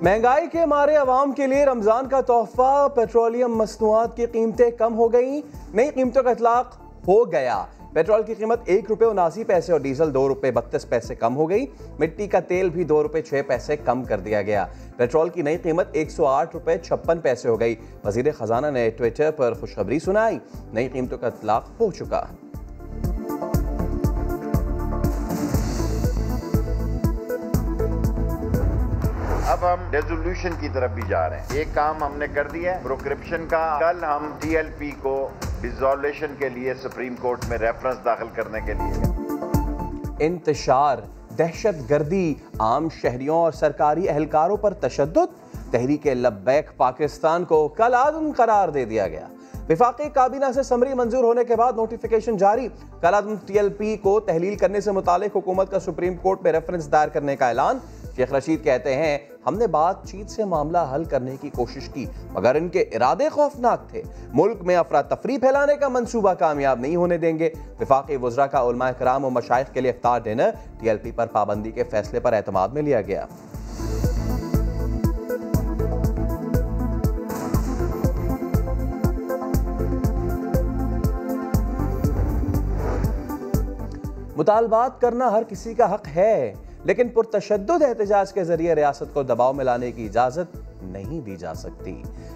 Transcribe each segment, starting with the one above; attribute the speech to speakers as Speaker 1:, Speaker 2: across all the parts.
Speaker 1: महंगाई के मारे अवाम के लिए रमजान का तोहफा पेट्रोलियम मसनूआत की कीमतें कम हो गई। नई कीमतों का इतलाक हो गया। पेट्रोल की कीमत ₹1.79 और डीजल ₹2.32 कम हो गई। मिट्टी का तेल भी ₹2.06 कम कर दिया गया। पेट्रोल की नई कीमत ₹108.56 हो गई। वजीर खजाना ने ट्विटर पर खुशखबरी सुनाई, नई कीमतों का इतलाक हो चुका।
Speaker 2: अब हम रेजोल्यूशन की तरफ भी जा रहे हैं। एक काम हमने कर दिया है प्रोक्रिप्शन का। कल हम TLP को डिसॉल्यूशन के लिए सुप्रीम कोर्ट में रेफरेंस दाखिल करने के लिए।
Speaker 1: इंतशार, दहशत गर्दी, आम शहरियों और सरकारी एहलकारों पर तशद्दुद, तहरीक लब्बैक पाकिस्तान को कल आदम करार दे दिया गया। विफाकी काबीना से समरी मंजूर होने के बाद नोटिफिकेशन जारी। कल आदम TLP को तहलील करने से मुतालिक हुकूमत का सुप्रीम कोर्ट में रेफरेंस दायर करने का ऐलान। शेख रशीद कहते हैं, हमने बातचीत से मामला हल करने की कोशिश की मगर इनके इरादे खौफनाक थे। मुल्क में अफरा तफरी फैलाने का मंसूबा कामयाब नहीं होने देंगे। विफाकी वज़रा का उलमा इकराम और मशाइख के लिए इफ्तार डिनर। TLP पर पाबंदी के फैसले पर एतमाद में लिया गया। मुतालबात करना हर किसी का हक है, लेकिन पुरतशद्दुद एहतजाज के जरिए रियासत को दबाव में लाने की इजाजत नहीं दी जा सकती।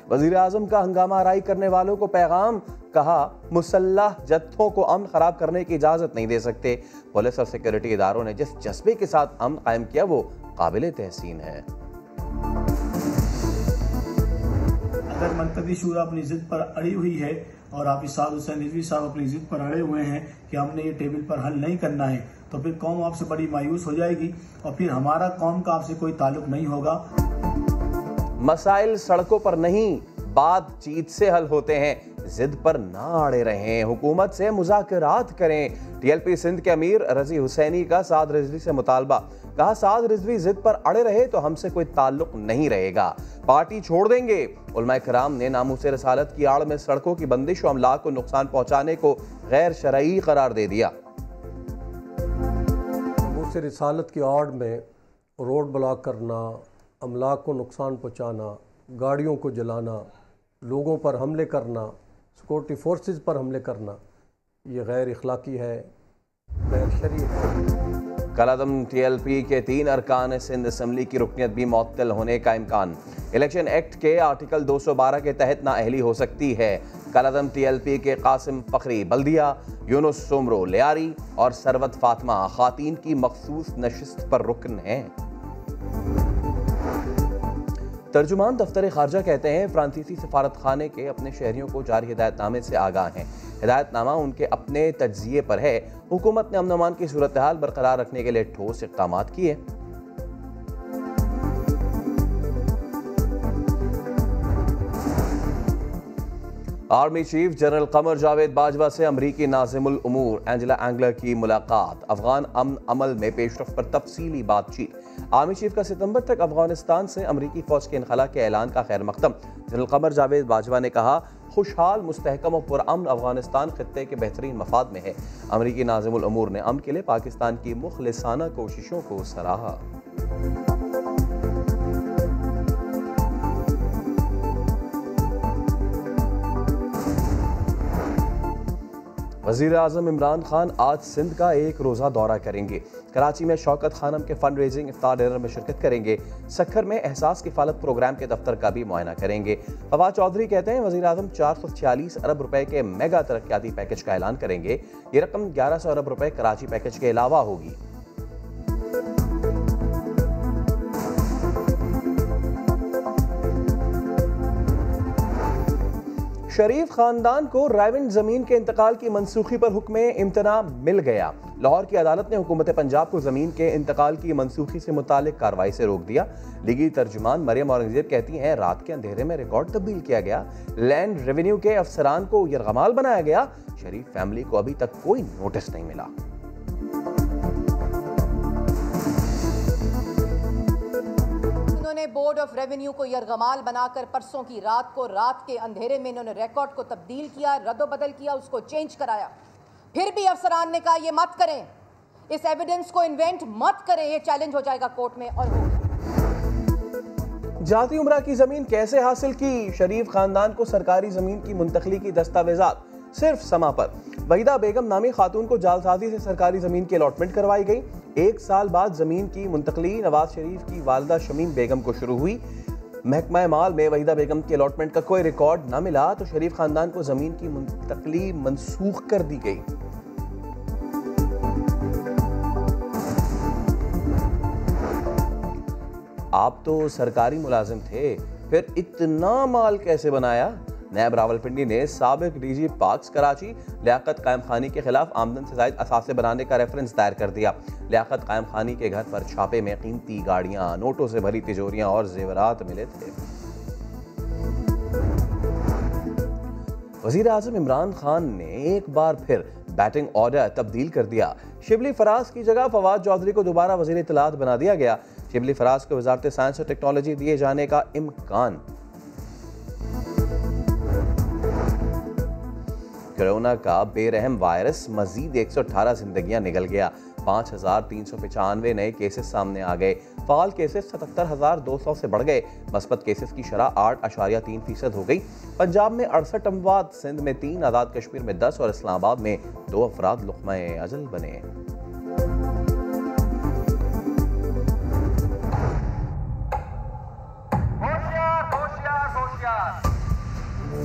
Speaker 1: वजीर आजम का हंगामा आराई करने वालों को पैगाम, कहा मुसल्लह जत्थों को अमन खराब करने की इजाजत नहीं दे सकते। पुलिस और सिक्योरिटी इदारों ने जिस जज्बे के साथ अमन कायम किया वो काबिल तहसीन है।
Speaker 3: अगर मरकजी शूरा अपनी जिद पर अड़ी हुई है और हाफिज साद हुसैन रिजवी साहब अपनी जिद पर अड़े हुए हैं कि हमने ये टेबल पर हल नहीं करना है, तो फिर कौम आपसे बड़ी मायूस हो जाएगी और फिर हमारा कौम का आपसे कोई ताल्लुक नहीं होगा।
Speaker 1: मसाइल सड़कों पर नहीं, बातचीत से हल होते हैं। जिद पर ना अड़े रहें, हुकूमत से मुज़ाकरात करें। TLP सिंध के अमीर रजी हुसैनी का साद रिजवी से मुतालबा। कहा, साद रिजवी जिद पर अड़े रहे तो हमसे कोई ताल्लुक नहीं रहेगा, पार्टी छोड़ देंगे। उलमा कराम ने नामूसे रसालत की आड़ में सड़कों की बंदिश और अमलाक को नुकसान पहुंचाने को गैर शरई करार दे दिया।
Speaker 4: नामूसे रसालत की आड़ में रोड ब्लॉक करना, अमलाक को नुकसान पहुंचाना, गाड़ियों को जलाना, लोगों पर हमले करना, सिक्योरिटी फोर्सेस पर हमले करना, ये गैर इखलाकी है, गैर शरई है।
Speaker 1: कल आदम TLP के 3 अरकान सिंध असम्बली की रुकनियत भी मुअत्तल होने का इम्कान। इलेक्शन एक्ट के आर्टिकल 212 के तहत नाअहली हो सकती है। कल आदम TLP के कासिम फखरी बल्दिया, यूनुस सोमरो लियारी और सरवत फातिमा खातीन की मखसूस नशिस्त पर रुकन हैं। तर्जुमान दफ्तर खारजा कहते हैं, फ्रांसीसी सफारत खाने के अपने शहरियों को जारी हिदायतनामे से आगाह हैं। हिदायतनामा उनके अपने तज्जिए पर है। हुकूमत ने अमन अमान की सूरत हाल बरकरार रखने के लिए ठोस इक़दामात किए। Army chief general Qamar Javed Bajwa से अमरीकी नाज़िमुल उमूर एंजेला एंगलर की मुलाकात। अफगान अमन अमल में पेशरफ पर तफसीली बातचीत। आर्मी चीफ का सितंबर तक अफगानिस्तान से अमरीकी फौज के इनखला के ऐलान का खैर मकदम। जनरल कमर जावेद बाजवा ने कहा, खुशहाल, मुस्तहकम और पुरअमन अफगानिस्तान खित्ते के बेहतरीन मफाद में है। अमरीकी नाज़िमुल उमूर ने अमन के लिए पाकिस्तान की मुखलिसाना कोशिशों को सराहा। वज़ीर आज़म इमरान खान आज सिंध का एक रोज़ा दौरा करेंगे। कराची में शौकत खानम के फंड रेजिंग इफ्तार डिनर में शिरकत करेंगे। सखर में एहसास किफ़ालत प्रोग्राम के दफ्तर का भी मुआयना करेंगे। फवाद चौधरी कहते हैं, वज़ीर आज़म 446 अरब रुपए के मेगा तरक्याती पैकेज का ऐलान करेंगे। ये रकम 1100 अरब रुपए कराची पैकेज के अलावा होगी। शरीफ खानदान को रायविंड जमीन के इंतकाल की मनसूखी पर हुक्म इम्तना मिल गया। लाहौर की अदालत ने हुकूमत पंजाब को जमीन के इंतकाल की मनसूखी से मुतालिक कार्रवाई से रोक दिया। लीगी तर्जुमान मरियम औरंगजेब कहती हैं, रात के अंधेरे में रिकॉर्ड तब्दील किया गया, लैंड रेवेन्यू के अफसरान को यरगमाल बनाया गया। शरीफ फैमिली को अभी तक कोई नोटिस नहीं मिला।
Speaker 5: बोर्ड ऑफ रेवेन्यू को यरगमाल बनाकर परसों की रात को रात के अंधेरे में इन्होंने रिकॉर्ड को तब्दील किया, रद्दोबदल किया, उसको चेंज कराया। फिर भी अफसरान ने कहा ये मत करें, इस एविडेंस को इन्वेंट मत करें, ये चैलेंज हो जाएगा कोर्ट में। और
Speaker 1: जाती उम्रा की जमीन कैसे हासिल की? शरीफ खानदान को सरकारी जमीन की मुंतकली की दस्तावेजात सिर्फ समा पर। वहीदा बेगम नामी खातून को जालसाजी से सरकारी जमीन की अलॉटमेंट करवाई गई। 1 साल बाद जमीन की मुंतकली नवाज शरीफ की वालिदा शमीम बेगम को शुरू हुई। महकमा माल में वहीदा बेगम की अलॉटमेंट का कोई रिकॉर्ड न मिला तो शरीफ खानदान को जमीन की मुंतकली मनसूख कर दी गई। आप तो सरकारी मुलाजिम थे, फिर इतना माल कैसे बनाया? नैब रावलपिंडी ने साबिक डीजी पार्क्स कराची लियाकत कायम खानी के खिलाफ आमदन से जायद असासे बनाने का रेफरेंस दायर कर दिया। लियाकत कायम खानी के घर पर छापे में कीमती गाड़ियां, नोटों से भरी तिजोरियां और जेवरात मिले थे। वजीर आजम इमरान खान ने एक बार फिर बैटिंग ऑर्डर तब्दील कर दिया। शिबली फराज की जगह फवाद चौधरी को दोबारा वजीर इत्तलात बना दिया गया। शिबली फराज को वजारत साइंस और टेक्नोलॉजी दिए जाने का इम्कान। कोरोना का बेरहम वायरस मजीद 118 जिंदगियां निगल गया। 5395 नए केसेस सामने आ गए। फाल केसेस 77,200 से बढ़ गए। मस्बत केसेस की शरह 8.3% हो गई। पंजाब में 68 अमवात, सिंध में 3, आज़ाद कश्मीर में 10 और इस्लामाबाद में 2 अफराद लुक़्मा-ए अजल बने।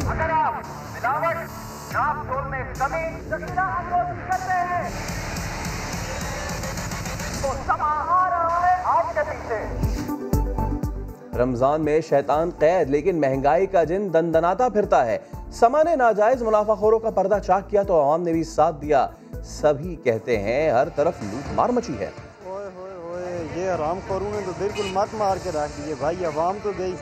Speaker 6: अगर आप मिलावट, नाप तोल में कमी, जखीरा अनरोध करते हैं तो समा आ रहा है आपके पीछे।
Speaker 1: रमजान में शैतान कैद, लेकिन महंगाई का जिन दंदनाता फिरता है। समा ने नाजायज मुनाफाखोरों का पर्दा चाक किया तो आवाम ने भी साथ दिया। सभी कहते हैं हर तरफ लूट मार मची है।
Speaker 7: ओए होए होए, ये हरामखोरों ने तो बिल्कुल मत मार के रख दिए भाई। अवाम तो गई।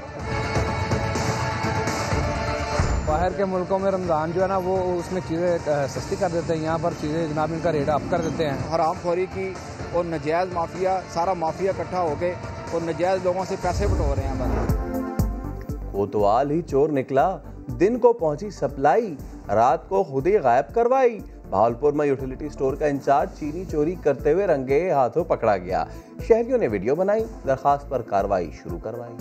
Speaker 8: बाहर के मुल्कों में रमज़ान जो है ना वो उसमें चीज़ें सस्ती कर देते हैं, यहाँ पर चीज़ें जनाब इनका रेट अप कर देते हैं।
Speaker 9: हरामखोरी की और नजायज़ माफिया, सारा माफिया इकट्ठा हो गए और नजायज़ लोगों से पैसे बटोर रहे हैं। बस
Speaker 1: कोतवाल ही चोर निकला। दिन को पहुंची सप्लाई, रात को खुद ही गायब करवाई। भावलपुर में यूटिलिटी स्टोर का इंचार्ज चीनी चोरी करते हुए रंगे हाथों पकड़ा गया। शहरियों ने वीडियो बनाई, दरखास्त पर कार्रवाई शुरू करवाई।